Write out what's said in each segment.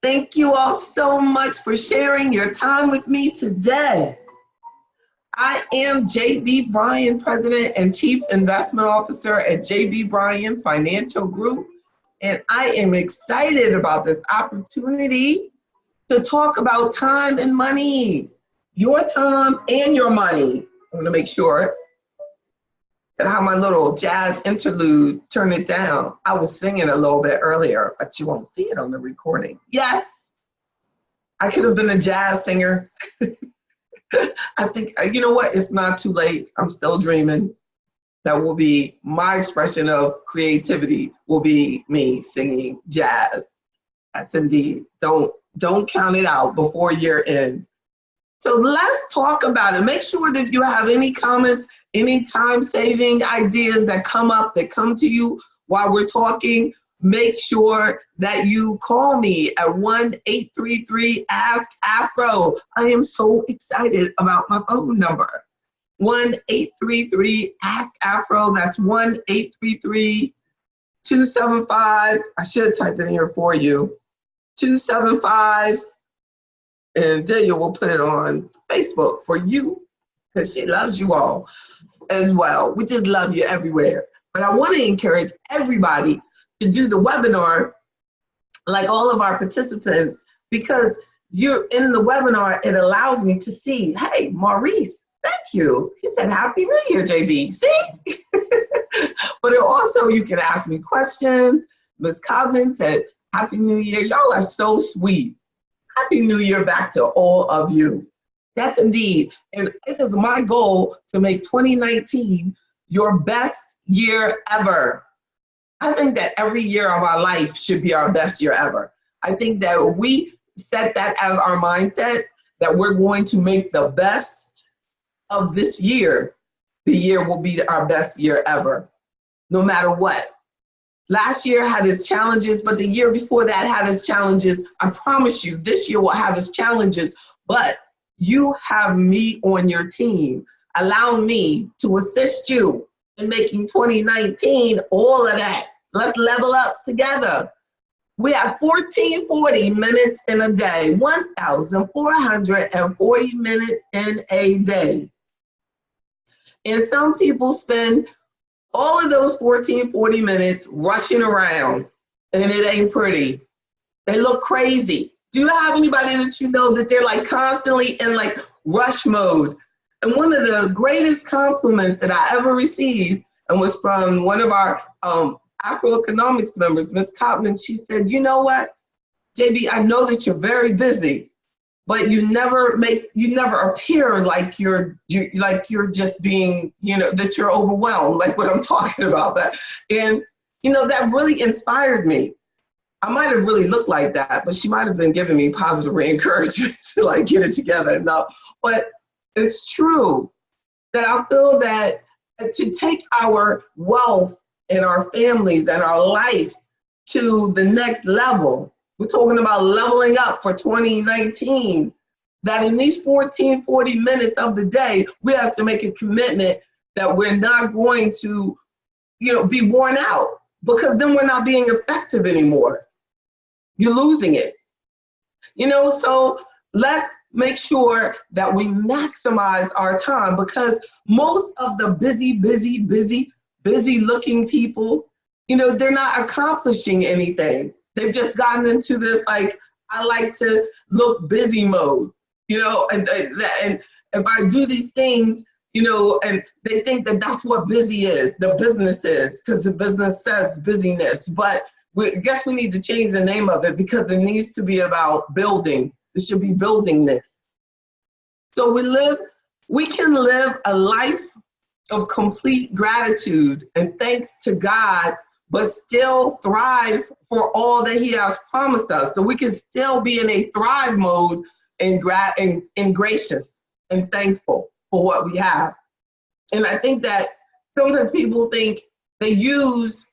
Thank you all so much for sharing your time with me today. I am J.B. Bryan, President and Chief Investment Officer at J.B. Bryan Financial Group, and I am excited about this opportunity to talk about time and money, your time and your money. I'm going to make sure that I have my little jazz interlude, turn it down. I was singing a little bit earlier, but you won't see it on the recording. Yes, I could have been a jazz singer. I think, you know what, it's not too late. I'm still dreaming. That will be my expression of creativity, will be me singing jazz. Yes, indeed. Don't count it out before year end. So let's talk about it. Make sure that you have any comments, any time-saving ideas that come up, that come to you while we're talking. Make sure that you call me at 1-833-ASK-AFRO. I am so excited about my phone number. 1-833-ASK-AFRO. That's 1-833-275. I should type it in here for you. 275. And Delia will put it on Facebook for you because she loves you all as well. We just love you everywhere. But I want to encourage everybody to do the webinar like all of our participants, because you're in the webinar, it allows me to see, hey, Maurice, thank you. He said, Happy New Year, JB. See? But it also, you can ask me questions. Ms. Cobman said, Happy New Year. Y'all are so sweet. Happy New Year back to all of you. Yes, indeed. And it is my goal to make 2019 your best year ever. I think that every year of our life should be our best year ever. I think that we set that as our mindset, that we're going to make the best of this year. The year will be our best year ever, no matter what. Last year had its challenges, but the year before that had its challenges. I promise you, this year will have its challenges, but you have me on your team. Allow me to assist you in making 2019 all of that. Let's level up together. We have 1440 minutes in a day, 1,440 minutes in a day. And some people spend all of those 1440 minutes rushing around, and it ain't pretty. They look crazy. Do you have anybody that you know that they're like constantly in like rush mode? And one of the greatest compliments that I ever received, and was from one of our AfroEconomics members, Ms. Cotman. She said, you know what, JB, I know that you're very busy, but you never appear like you're just being, that you're overwhelmed, like what I'm talking about. And that really inspired me. I might have really looked like that, but she might have been giving me positive encouragement to like get it together. No, but it's true that I feel that to take our wealth and our families and our life to the next level, we're talking about leveling up for 2019, that in these 1440 minutes of the day, we have to make a commitment that we're not going to, be worn out, because then we're not being effective anymore. You're losing it. So let's make sure that we maximize our time, because most of the busy looking people, they're not accomplishing anything. They've just gotten into this, like, I like to look busy mode, and if I do these things, and they think that that's what busy is, the business is, because the business says busyness. But I guess we need to change the name of it, because it needs to be about building. It should be buildingness. So we can live a life of complete gratitude and thanks to God, but still thrive for all that He has promised us. So we can still be in a thrive mode and gracious and thankful for what we have. And I think that sometimes people think they use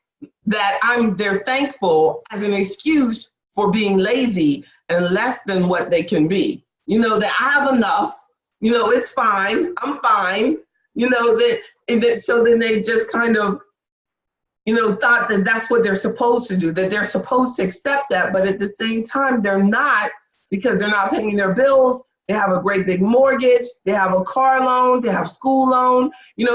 that they're thankful as an excuse for being lazy and less than what they can be. That I have enough, it's fine, I'm fine, so then they just kind of thought that that's what they're supposed to do, that they're supposed to accept that, but at the same time, they're not, because they're not paying their bills. They have a great big mortgage, they have a car loan, they have school loan,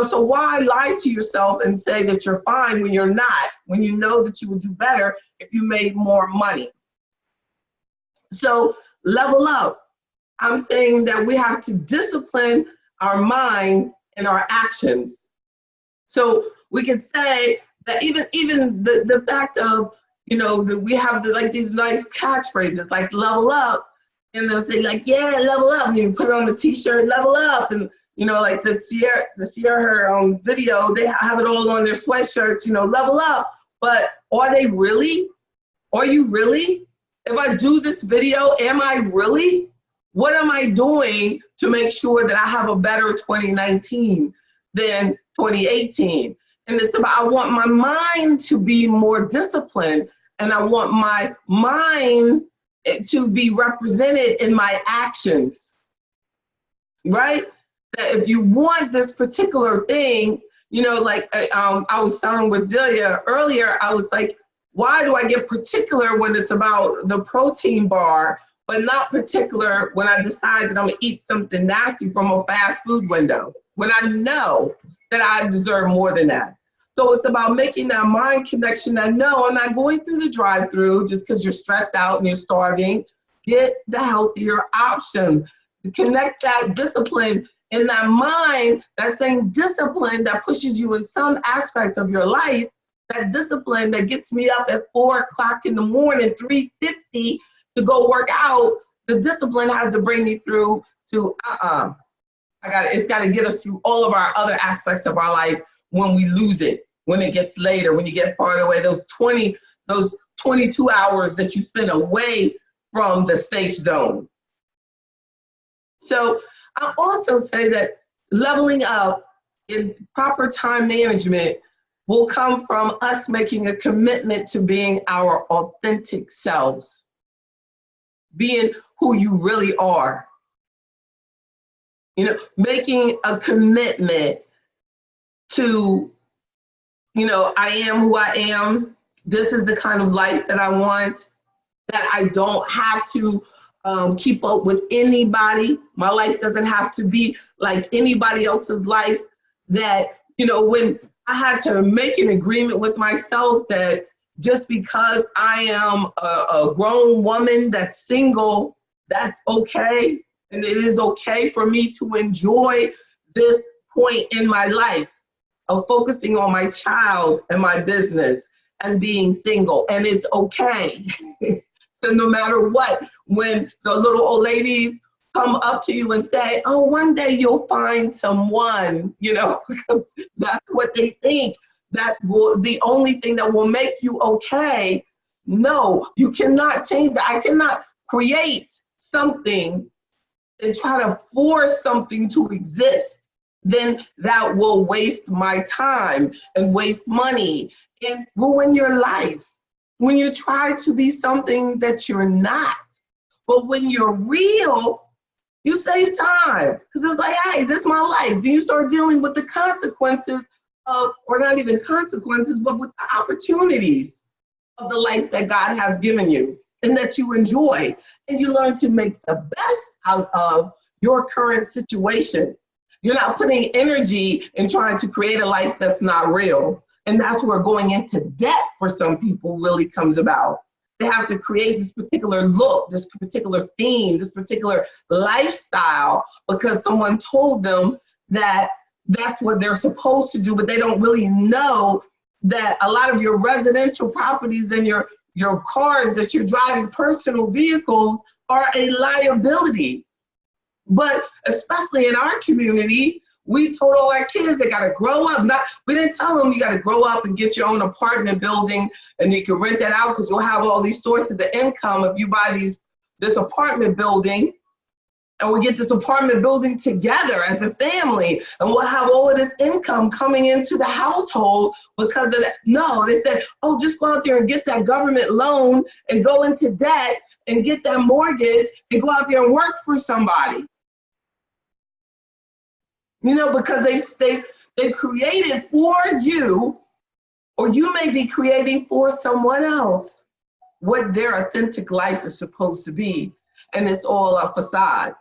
so why lie to yourself and say that you're fine when you're not, when you know that you would do better if you made more money? So level up. I'm saying that we have to discipline our mind and our actions. So we can say that even the fact of, that we have these nice catchphrases like level up, and they'll say like, yeah, level up, and you put it on the t-shirt, level up, and like the Sierra video, they have it all on their sweatshirts, level up. But are they really? Are you really? If I do this video, am I really? What am I doing to make sure that I have a better 2019 than 2018? And it's about, I want my mind to be more disciplined, and I want my mind to be represented in my actions, right? That if you want this particular thing, like I was telling with Delia earlier, I was like, why do I get particular when it's about the protein bar, but not particular when I decide that I'm gonna eat something nasty from a fast food window, when I know that I deserve more than that? So it's about making that mind connection that no, I'm not going through the drive-through just because you're stressed out and you're starving. Get the healthier option. Connect that discipline in that mind, that same discipline that pushes you in some aspect of your life, that discipline that gets me up at 4 o'clock in the morning, 3:50 to go work out. The discipline has to bring me through to it's got to get us through all of our other aspects of our life when we lose it, when it gets later, when you get farther away, those 22 hours that you spend away from the safe zone. So I also say that leveling up in proper time management will come from us making a commitment to being our authentic selves, being who you really are. Making a commitment to, I am who I am. This is the kind of life that I want, that I don't have to keep up with anybody. My life doesn't have to be like anybody else's life. That, when I had to make an agreement with myself that just because I am a grown woman that's single, that's okay. And it is okay for me to enjoy this point in my life of focusing on my child and my business and being single. And it's okay. So no matter what, when the little old ladies come up to you and say, oh, one day you'll find someone, that's what they think. That will the only thing that will make you okay. No, you cannot change that. I cannot create something and try to force something to exist. Then that will waste my time and waste money and ruin your life. When you try to be something that you're not. But when you're real, you save time. Because it's like, hey, this is my life. Then you start dealing with the consequences of, or not even consequences, but with the opportunities of the life that God has given you and that you enjoy. And you learn to make the best out of your current situation. You're not putting energy in trying to create a life that's not real. And that's where going into debt for some people really comes about. They have to create this particular look, this particular theme, this particular lifestyle because someone told them that that's what they're supposed to do, but they don't really know that a lot of your residential properties and your cars that you're driving, personal vehicles, are a liability. But especially in our community, we told all our kids they got to grow up. We didn't tell them you got to grow up and get your own apartment building and you can rent that out because you'll have all these sources of income if you buy this apartment building. And we get this apartment building together as a family, and we'll have all of this income coming into the household because of that. No, they said, oh, just go out there and get that government loan and go into debt and get that mortgage and go out there and work for somebody. Because they created for you Or you may be creating for someone else what their authentic life is supposed to be, and it's all a facade.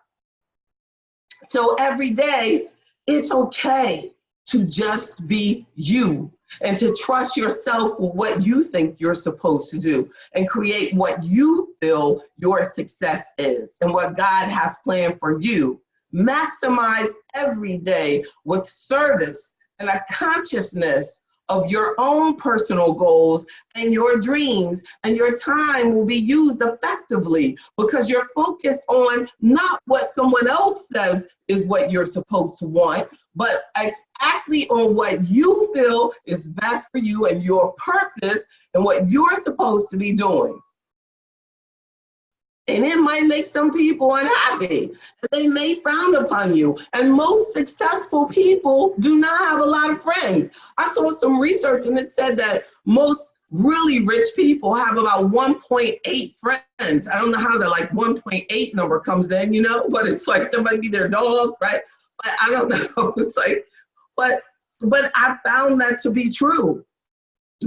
So every day, it's okay to just be you and to trust yourself with what you think you're supposed to do and create what you feel your success is and what God has planned for you. Maximize every day with service and a consciousness of your own personal goals and your dreams, and your time will be used effectively because you're focused on not what someone else says is what you're supposed to want, but exactly on what you feel is best for you and your purpose and what you're supposed to be doing. And it might make some people unhappy. They may frown upon you. And most successful people do not have a lot of friends. I saw some research and it said that most really rich people have about 1.8 friends. I don't know how the like 1.8 number comes in, you know, but it's like that might be their dog, right? But I don't know. It's like, but I found that to be true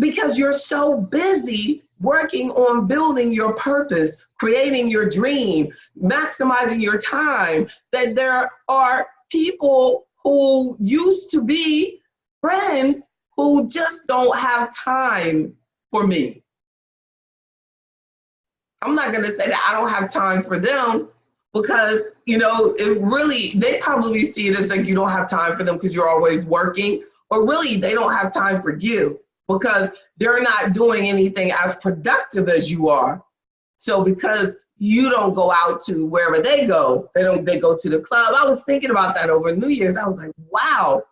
because you're so busy working on building your purpose, creating your dream, maximizing your time, that there are people who used to be friends who just don't have time for me. I'm not gonna say that I don't have time for them because, you know, it really, they probably see it as like you don't have time for them because you're always working, or really they don't have time for you because they're not doing anything as productive as you are. So because you don't go out to wherever they go, they go to the club. I was thinking about that over New Year's. I was like, wow.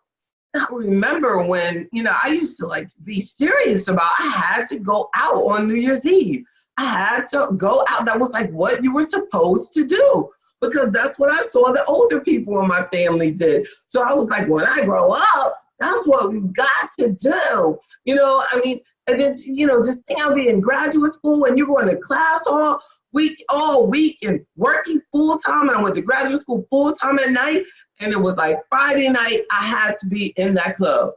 I remember when, you know, I used to like be serious about, I had to go out on New Year's Eve. I had to go out. That was like what you were supposed to do because that's what I saw the older people in my family did. So I was like, when I grow up, that's what we've got to do. You know, I mean, and it's, you know, just think I'll be in graduate school and you're going to class all week and working full time. And I went to graduate school full time at night. And it was like Friday night, I had to be in that club.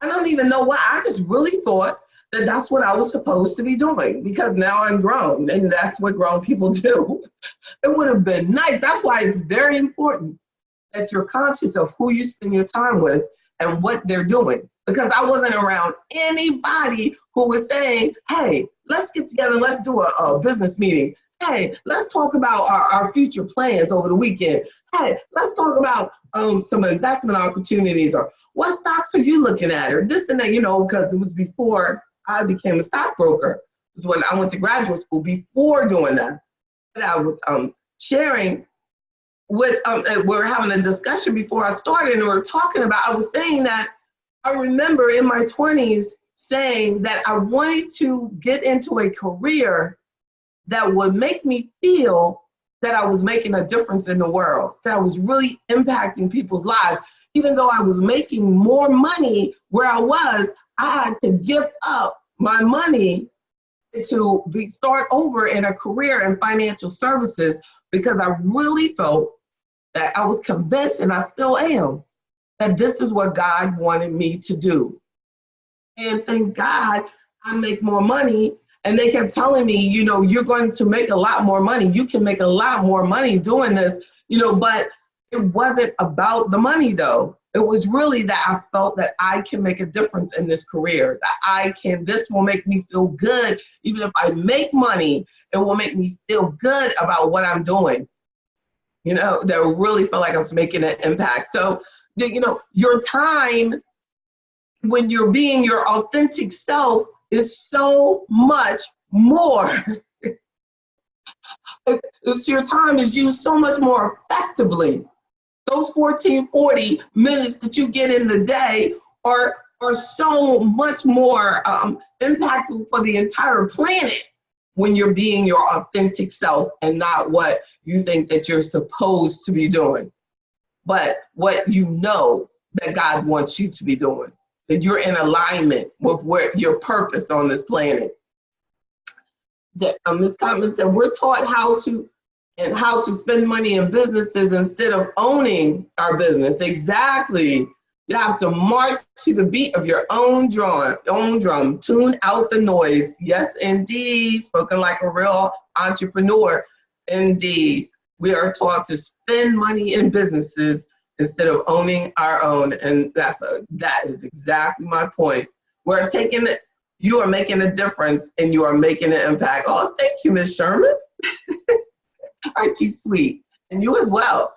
I don't even know why. I just really thought that that's what I was supposed to be doing because now I'm grown and that's what grown people do. It would have been nice. That's why it's very important that you're conscious of who you spend your time with and what they're doing. Because I wasn't around anybody who was saying, hey, let's get together and let's do a business meeting. Hey, let's talk about our future plans over the weekend. Hey, let's talk about some investment opportunities, or what stocks are you looking at, or this and that, you know, because it was before I became a stockbroker. It was when I went to graduate school. Before doing that, I was sharing with, we were having a discussion before I started, and we were talking about, I was saying that I remember in my 20s saying that I wanted to get into a career that would make me feel that I was making a difference in the world, that I was really impacting people's lives. Even though I was making more money where I was, I had to give up my money to start over in a career in financial services because I really felt that I was convinced, and I still am, that this is what God wanted me to do. And thank God I make more money. And they kept telling me, you know, you're going to make a lot more money. You can make a lot more money doing this, you know, but it wasn't about the money though. It was really that I felt that I can make a difference in this career, that this will make me feel good. Even if I make money, it will make me feel good about what I'm doing. You know, that really felt like I was making an impact. So, you know, your time when you're being your authentic self is so much more. Your time is used so much more effectively. Those 40 minutes that you get in the day are so much more impactful for the entire planet when you're being your authentic self and not what you think that you're supposed to be doing, but what you know that God wants you to be doing, that you're in alignment with where your purpose on this planet. Ms. Cottman said, we're taught how to spend money in businesses instead of owning our business. Exactly. You have to march to the beat of your own drum. Tune out the noise. Yes, indeed. Spoken like a real entrepreneur. Indeed. We are taught to spend money in businesses instead of owning our own. And that is exactly my point. We're taking it. You are making a difference and you are making an impact. Oh, thank you, Ms. Sherman. Aren't you sweet? And you as well.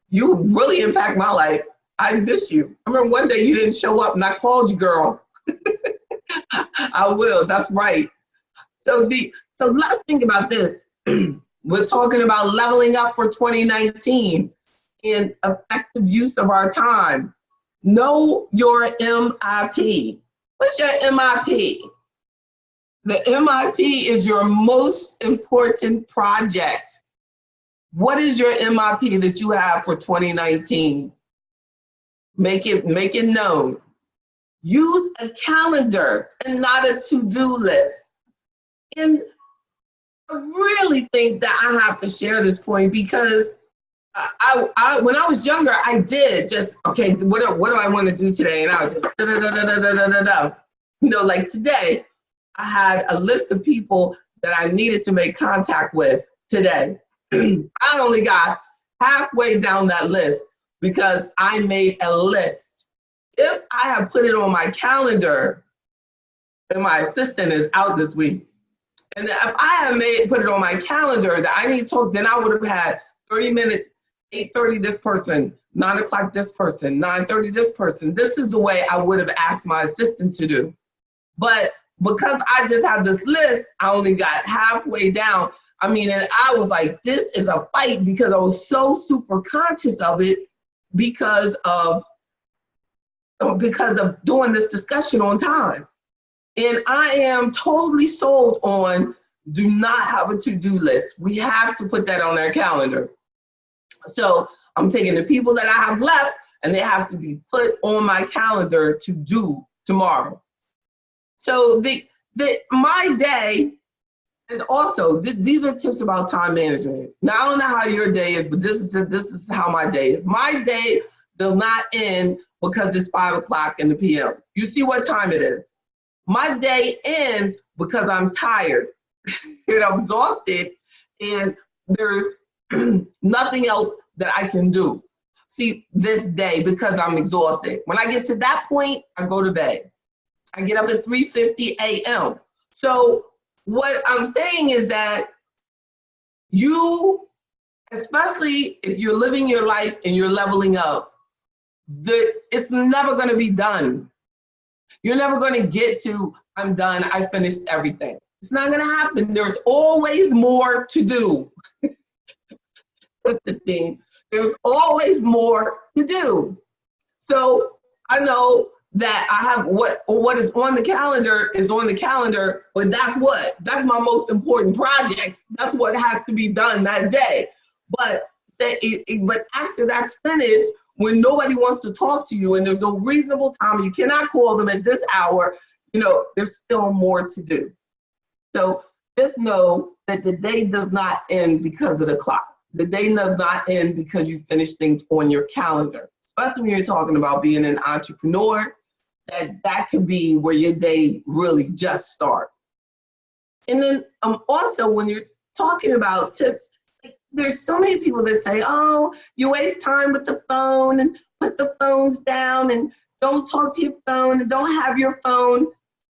You really impact my life. I miss you. I remember one day you didn't show up and I called you, girl. I will, that's right. So let's think about this. We're talking about leveling up for 2019 and effective use of our time. Know your MIP. What's your MIP? The MIP is your most important project. What is your MIP that you have for 2019? Make it known. Use a calendar and not a to-do list. And I really think that I have to share this point because I when I was younger, I did just, okay, what do I want to do today? And I would just da-da-da-da-da-da-da-da. You know, like today, I had a list of people that I needed to make contact with today. I only got halfway down that list because I made a list. If I had put it on my calendar, and my assistant is out this week, and if I had put it on my calendar that I need to talk, then I would have had 30 minutes, 8:30 this person, 9 o'clock this person, 9:30 this person. This is the way I would have asked my assistant to do. But because I just have this list, I only got halfway down. I mean, and I was like, this is a fight because I was so super conscious of it because of doing this discussion on time. And I am totally sold on do not have a to-do list. We have to put that on our calendar. So I'm taking the people that I have left and they have to be put on my calendar to do tomorrow. So my day, and also these are tips about time management. Now I don't know how your day is, but this is how my day is. My day does not end because it's 5 o'clock in the PM. You see what time it is. My day ends because I'm tired and I'm exhausted and there's nothing else that I can do. See, this day because I'm exhausted. When I get to that point, I go to bed. I get up at 3:50 a.m. So what I'm saying is that you, especially if you're living your life and you're leveling up, it's never going to be done. You're never going to get to, I'm done, I finished everything. It's not going to happen. There's always more to do. That's the thing. There's always more to do. So I know that I have what is on the calendar is on the calendar, but that's my most important project. That's what has to be done that day. But after that's finished, when nobody wants to talk to you and there's no reasonable time, you cannot call them at this hour, there's still more to do. So just know that the day does not end because of the clock. The day does not end because you finish things on your calendar, especially when you're talking about being an entrepreneur. That can be where your day really just starts. And then also when you're talking about tips, there's so many people that say, oh, you waste time with the phone and put the phones down and don't talk to your phone and don't have your phone.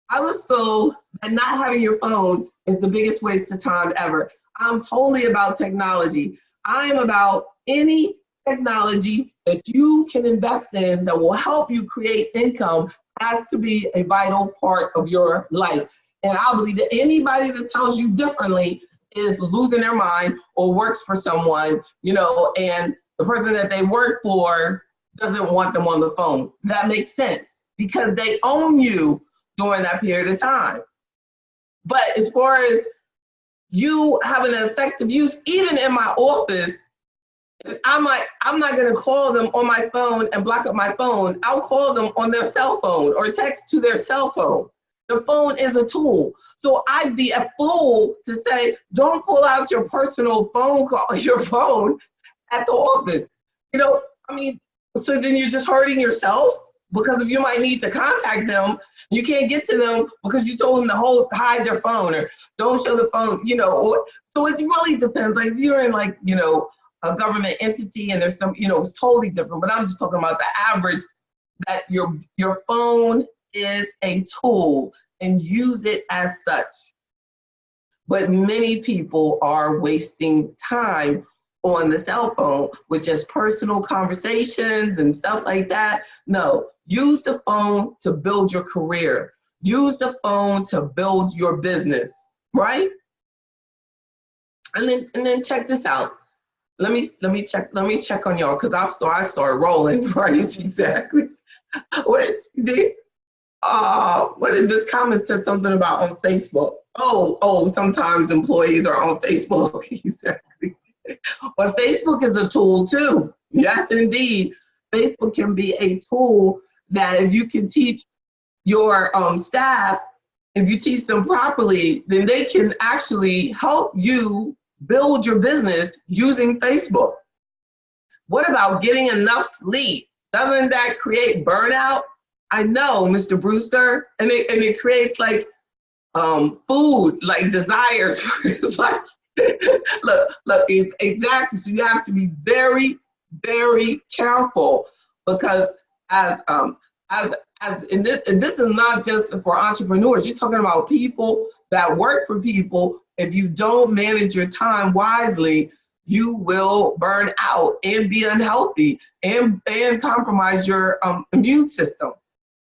I was told that not having your phone is the biggest waste of time ever. I'm totally about technology. I'm about any technology that you can invest in that will help you create income has to be a vital part of your life. And I believe that anybody that tells you differently is losing their mind or works for someone, and the person that they work for doesn't want them on the phone. That makes sense because they own you during that period of time. But as far as you having an effective use, even in my office, I'm not going to call them on my phone and block up my phone. I'll call them on their cell phone or text to their cell phone. The phone is a tool. So I'd be a fool to say, don't pull out your personal phone at the office. So then you're just hurting yourself, because if you might need to contact them, you can't get to them because you told them to hide their phone or don't show the phone, you know. So it really depends. Like if you're in like, you know, a government entity and there's some, you know, it's totally different. But I'm just talking about the average, that your phone is a tool and use it as such. But many people are wasting time on the cell phone with just personal conversations and stuff like that. No, use the phone to build your career. Use the phone to build your business, right? And then check this out. Let me check on y'all, because I start rolling, right? Exactly. What is this comment said something about on Facebook? Oh, sometimes employees are on Facebook. Exactly. But Facebook is a tool too. Yes, indeed. Facebook can be a tool that if you can teach your staff, if you teach them properly, then they can actually help you build your business using Facebook. What about getting enough sleep? Doesn't that create burnout? I know, Mr. Brewster, and it creates like food, like desires. It's like, look, exactly. So you have to be very, very careful, because and this is not just for entrepreneurs. You're talking about people that work for people. If you don't manage your time wisely, you will burn out and be unhealthy and compromise your immune system.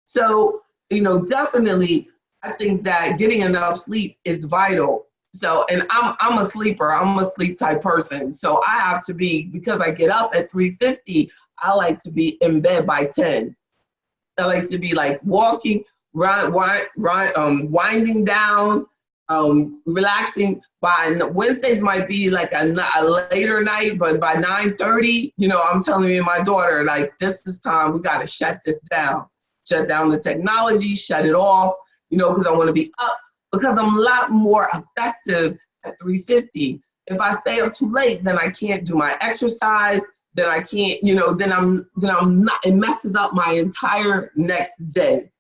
So, you know, definitely, I think that getting enough sleep is vital. So, and I'm a sleeper. I'm a sleep type person. So I have to be, because I get up at 3:50, I like to be in bed by 10. I like to be like walking, winding down, relaxing. By Wednesdays might be like a later night, but by 9:30, you know, I'm telling my daughter, like, this is time, we got to shut this down. Shut down the technology, shut it off, you know, because I want to be up, because I'm a lot more effective at 3:50. If I stay up too late, then I can't do my exercise, then I can't, you know, then I'm not, it messes up my entire next day.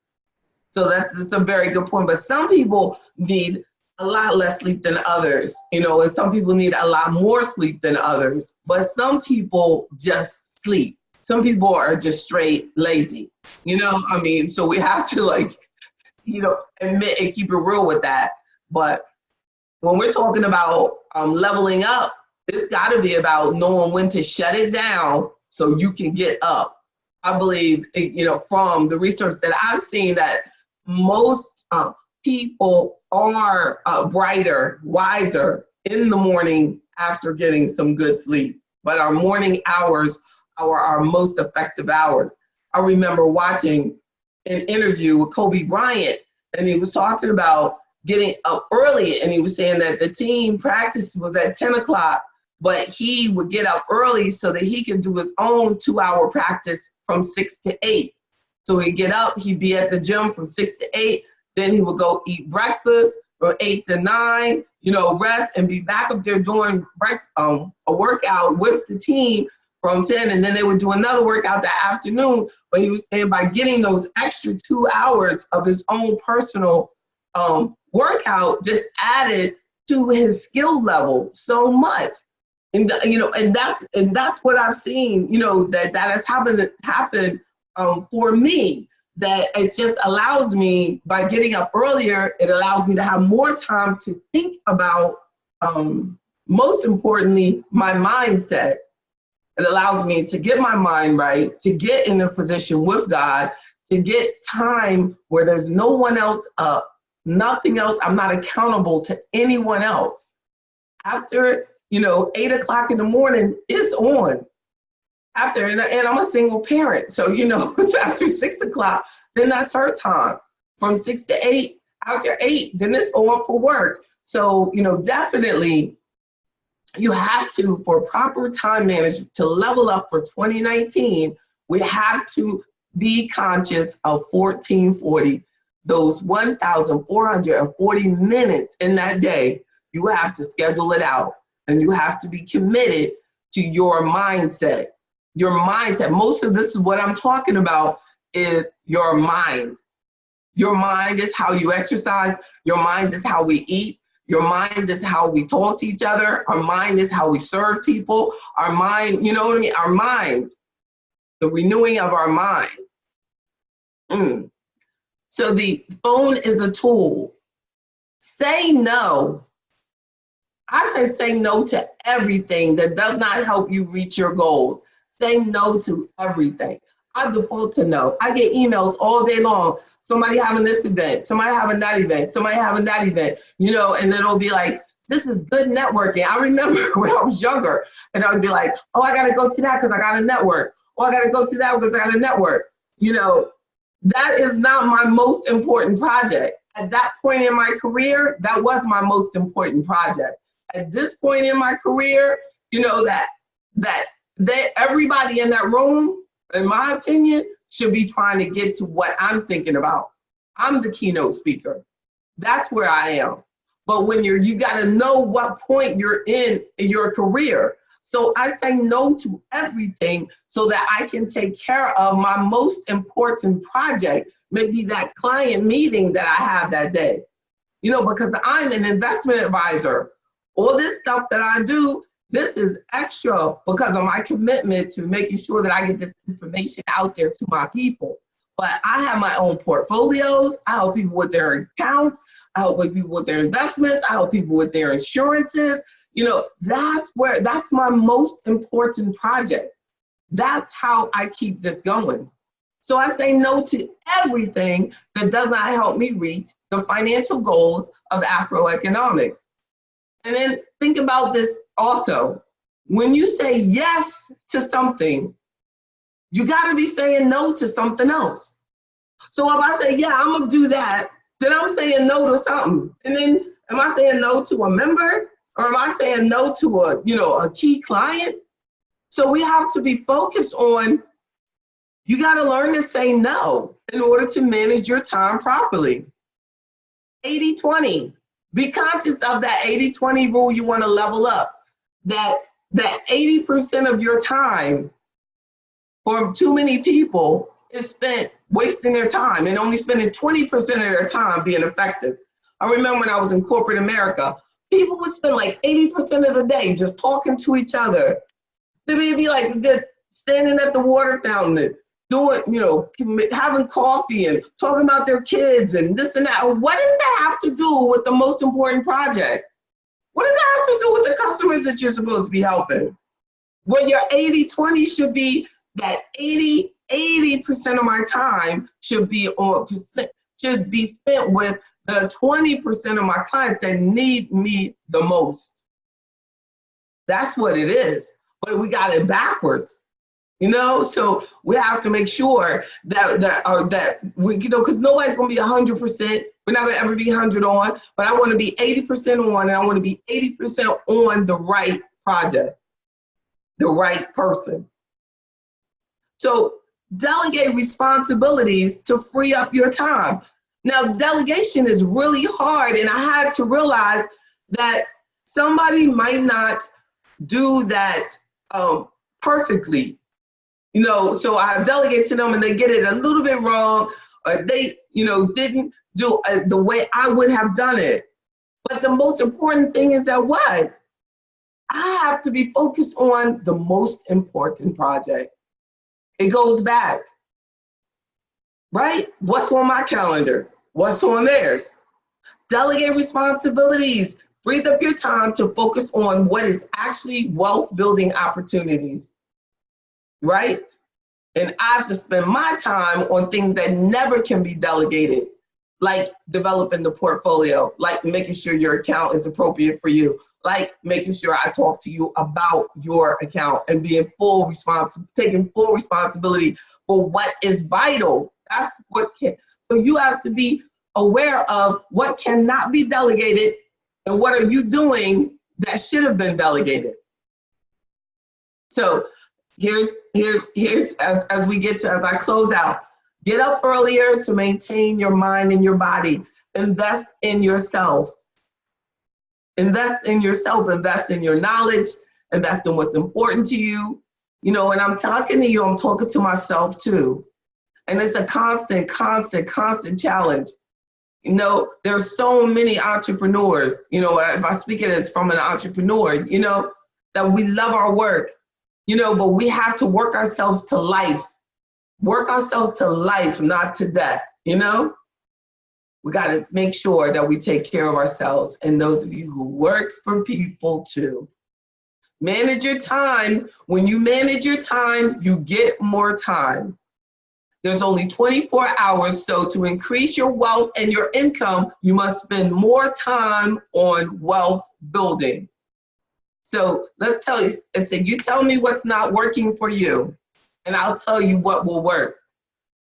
So that's a very good point. But some people need a lot less sleep than others, you know, and some people need a lot more sleep than others, but some people just sleep. Some people are just straight lazy, you know, I mean, so we have to, like, you know, admit and keep it real with that. But when we're talking about leveling up, it's got to be about knowing when to shut it down so you can get up. I believe, you know, from the research that I've seen, that most people are brighter, wiser in the morning after getting some good sleep. But our morning hours are our most effective hours. I remember watching an interview with Kobe Bryant, and he was talking about getting up early, and he was saying that the team practice was at 10 o'clock, but he would get up early so that he could do his own 2-hour practice from 6 to 8. So he'd get up, he'd be at the gym from 6 to 8, then he would go eat breakfast from 8 to 9, you know, rest, and be back up there doing a workout with the team from 10, and then they would do another workout that afternoon. But he was saying by getting those extra 2 hours of his own personal workout just added to his skill level so much. And you know, and that's what I've seen, you know, that has happened for me. That it just allows me, by getting up earlier, it allows me to have more time to think about, most importantly, my mindset. It allows me to get my mind right, to get in a position with God, to get time where there's no one else up, nothing else. I'm not accountable to anyone else. After, you know, 8 o'clock in the morning, it's on. After, and I'm a single parent, so, you know, it's after 6 o'clock, then that's her time. From 6 to 8, after 8, then it's on for work. So, you know, definitely you have to, for proper time management, to level up for 2019, we have to be conscious of 1440, those 1,440 minutes in that day. You have to schedule it out, and you have to be committed to your mindset. your mindset. Most of this is what I'm talking about is your mind. Your mind is how you exercise. Your mind is how we eat. Your mind is how we talk to each other. Our mind is how we serve people. Our mind, you know what I mean? Our mind, the renewing of our mind. So the phone is a tool. Say no. I say no to everything that does not help you reach your goals. Say no to everything. I default to no. I get emails all day long. Somebody having this event, somebody having that event, somebody having that event, you know, and it'll be like, this is good networking. I remember when I was younger, and I would be like, oh, I got to go to that because I got a network. Oh, I got to go to that because I got a network. You know, that is not my most important project. At that point in my career, that was my most important project. At this point in my career, you know, that everybody in that room, in my opinion, should be trying to get to what I'm thinking about. I'm the keynote speaker. That's where I am. But when you got to know what point you're in your career. So I say no to everything so that I can take care of my most important project, maybe that client meeting that I have that day. You know, because I'm an investment advisor. All this stuff that I do, this is extra because of my commitment to making sure that I get this information out there to my people. But I have my own portfolios. I help people with their accounts. I help people with their investments. I help people with their insurances. You know, that's my most important project. That's how I keep this going. So I say no to everything that does not help me reach the financial goals of AfroEconomics. And then think about this also. When you say yes to something, you got to be saying no to something else. So if I say, yeah, I'm going to do that, then I'm saying no to something. And then am I saying no to a member? Or am I saying no to a key client? So we have to be focused on, you got to learn to say no in order to manage your time properly. 80-20. Be conscious of that 80-20 rule you want to level up. That 80% of your time for too many people is spent wasting their time and only spending 20% of their time being effective. I remember when I was in corporate America, people would spend like 80% of the day just talking to each other. They'd be like standing at the water fountain, doing, having coffee and talking about their kids and this and that. What does that have to do with the most important project? What does that have to do with the customers that you're supposed to be helping? Well, your 80-20 should be that 80% of my time should be spent with the 20% of my clients that need me the most. That's what it is. But we got it backwards. So we have to make sure that we, because nobody's going to be 100%. We're not going to ever be 100 on, but I want to be 80% on, and I want to be 80% on the right project, the right person. So delegate responsibilities to free up your time. Now, delegation is really hard, and I had to realize that somebody might not do that perfectly. So I delegate to them and they get it a little bit wrong, or they, didn't do the way I would have done it. But the most important thing is that what? I have to be focused on the most important project. It goes back, right? What's on my calendar? What's on theirs? Delegate responsibilities. Frees up your time to focus on what is actually wealth building opportunities. Right? And I have to spend my time on things that never can be delegated, like developing the portfolio, like making sure your account is appropriate for you, like making sure I talk to you about your account and being taking full responsibility for what is vital. That's what can. So you have to be aware of what cannot be delegated and what are you doing that should have been delegated. So here's as I close out, get up earlier to maintain your mind and your body. Invest in yourself. Invest in yourself, invest in your knowledge, invest in what's important to you. You know, when I'm talking to you, I'm talking to myself too. And it's a constant challenge. You know, there's so many entrepreneurs, you know, if I speak it as from an entrepreneur, you know, that we love our work, you know, but we have to work ourselves to life. Work ourselves to life, not to death, you know? We got to make sure that we take care of ourselves. And those of you who work for people too. Manage your time. When you manage your time, you get more time. There's only 24 hours, so to increase your wealth and your income, you must spend more time on wealth building. So let's tell you, and say, you tell me what's not working for you, and I'll tell you what will work.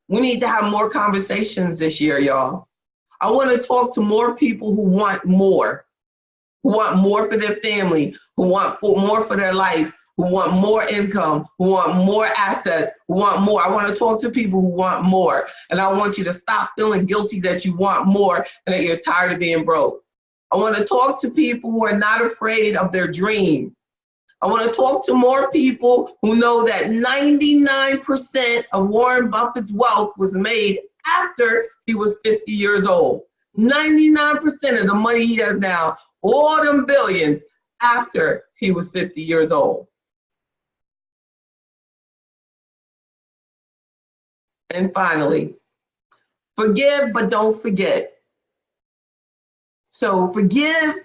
We need to have more conversations this year, y'all. I want to talk to more people who want more for their family, who want more for their life, who want more income, who want more assets, who want more. I want to talk to people who want more. And I want you to stop feeling guilty that you want more and that you're tired of being broke. I want to talk to people who are not afraid of their dream. I want to talk to more people who know that 99% of Warren Buffett's wealth was made after he was 50 years old. 99% of the money he has now, all them billions, after he was 50 years old. And finally, forgive but don't forget. So forgive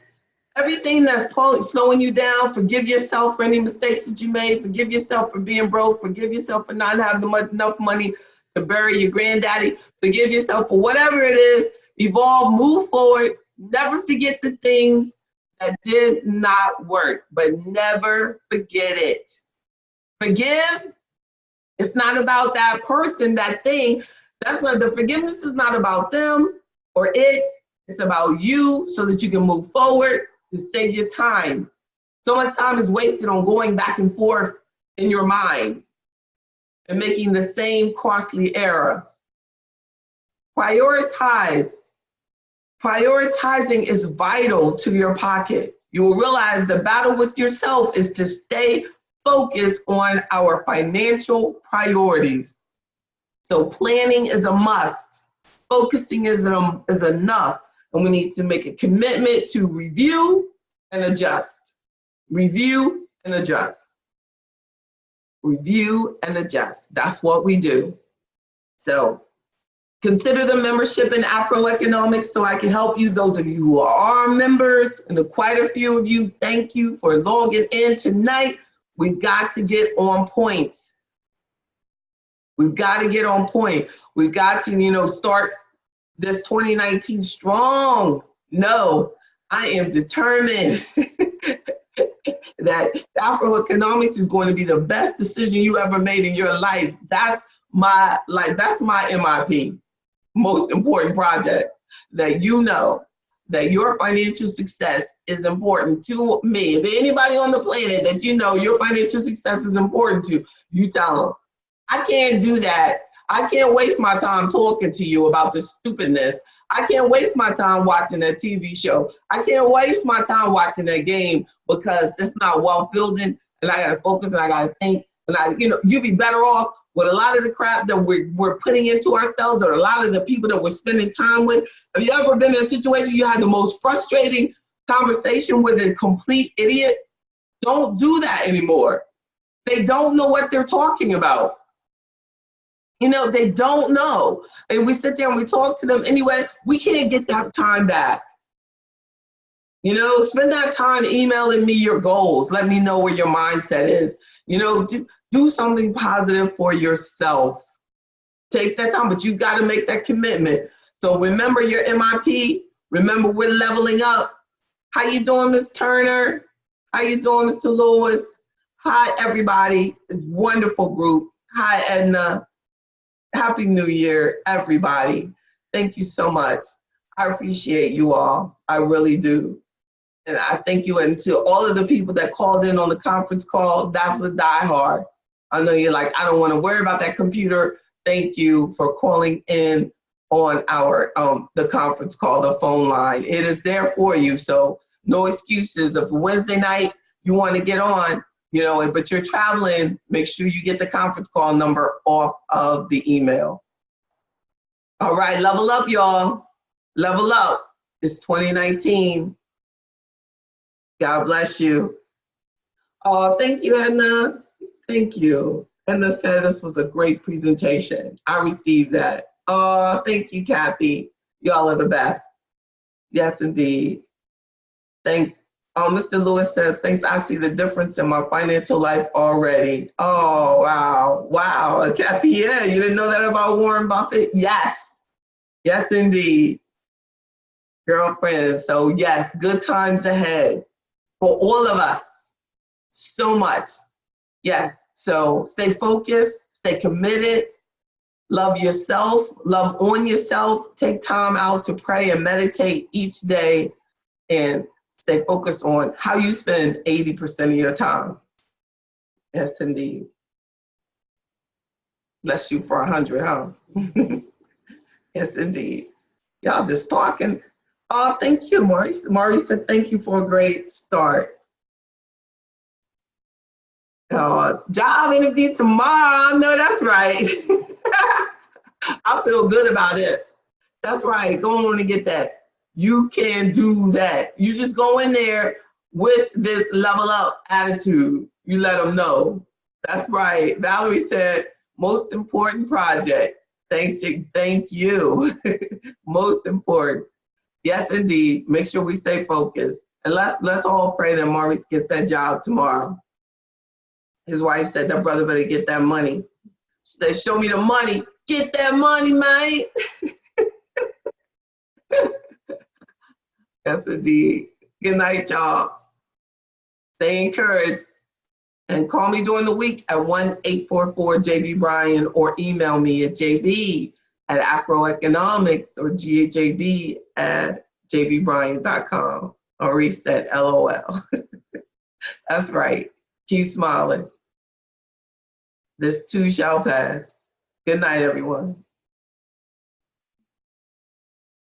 everything that's slowing you down. Forgive yourself for any mistakes that you made. Forgive yourself for being broke. Forgive yourself for not having enough money to bury your granddaddy. Forgive yourself for whatever it is. Evolve, move forward. Never forget the things that did not work, but never forget it. Forgive. It's not about that person, that thing. That's not, the forgiveness is not about them or it. It's about you so that you can move forward to save your time. So much time is wasted on going back and forth in your mind and making the same costly error. Prioritize. Prioritizing is vital to your pocket. You will realize the battle with yourself is to stay focused on our financial priorities. So planning is a must. Focusing is enough. And we need to make a commitment to review and adjust. Review and adjust. Review and adjust. That's what we do. So consider the membership in AfroEconomics so I can help you. Those of you who are members, and quite a few of you, thank you for logging in tonight. We've got to get on point. We've got to get on point. We've got to, start this 2019 strong. No, I am determined that AfroEconomics is going to be the best decision you ever made in your life. That's my MIP, most important project, that you know that your financial success is important to me. If anybody on the planet that you know your financial success is important to, you tell them. I can't do that. I can't waste my time talking to you about this stupidness. I can't waste my time watching that TV show. I can't waste my time watching that game because it's not wealth building, and I gotta focus and I gotta think. And you'd be better off with a lot of the crap that we're putting into ourselves, or a lot of the people that we're spending time with. Have you ever been in a situation you had the most frustrating conversation with a complete idiot? Don't do that anymore. They don't know what they're talking about. They don't know. And we sit there and we talk to them anyway. We can't get that time back. Spend that time emailing me your goals. Let me know where your mindset is. Do something positive for yourself. Take that time, but you got to make that commitment. So remember your MIP. Remember, we're leveling up. How you doing, Ms. Turner? How you doing, Mr. Lewis? Hi, everybody. It's a wonderful group. Hi, Edna. Happy New Year, everybody. Thank you so much. I appreciate you all. I really do. And I thank you, and to all of the people that called in on the conference call. That's a diehard. I know you're like, I don't want to worry about that computer. Thank you for calling in on our the conference call, the phone line. It is there for you, so no excuses. If Wednesday night you want to get on, You know, but you're traveling, make sure you get the conference call number off of the email. All right, level up, y'all. Level up. It's 2019. God bless you. Oh, thank you, Edna. Thank you. Edna said this was a great presentation. I received that. Oh, thank you, Kathy. Y'all are the best. Yes, indeed. Thanks. Mr. Lewis says, thanks, I see the difference in my financial life already. Oh, wow. Wow. Kathy, yeah, you didn't know that about Warren Buffett? Yes. Yes, indeed. Girlfriend. So, yes, good times ahead for all of us. So much. Yes. So, stay focused, stay committed, love yourself, love on yourself, take time out to pray and meditate each day, and stay focused on how you spend 80% of your time. Yes, indeed. Let's shoot for 100, huh? Yes, indeed. Y'all just talking. Oh, thank you, Maurice. Maurice said, thank you for a great start. Job interview tomorrow. No, that's right. I feel good about it. That's right. Go on and get that. You can do that. You just go in there with this level up attitude. You let them know. That's right. Valerie said, most important project. Thank you. Most important. Yes, indeed. Make sure we stay focused. And let's all pray that Maurice gets that job tomorrow. His wife said, that brother better get that money. She said, show me the money. Get that money, man. Yes, indeed. Good night, y'all. Stay encouraged. And call me during the week at 1-844-JB-Bryan or email me at jb@AfroEconomics or gajb@jbbryan.com or reset LOL. That's right. Keep smiling. This too shall pass. Good night, everyone.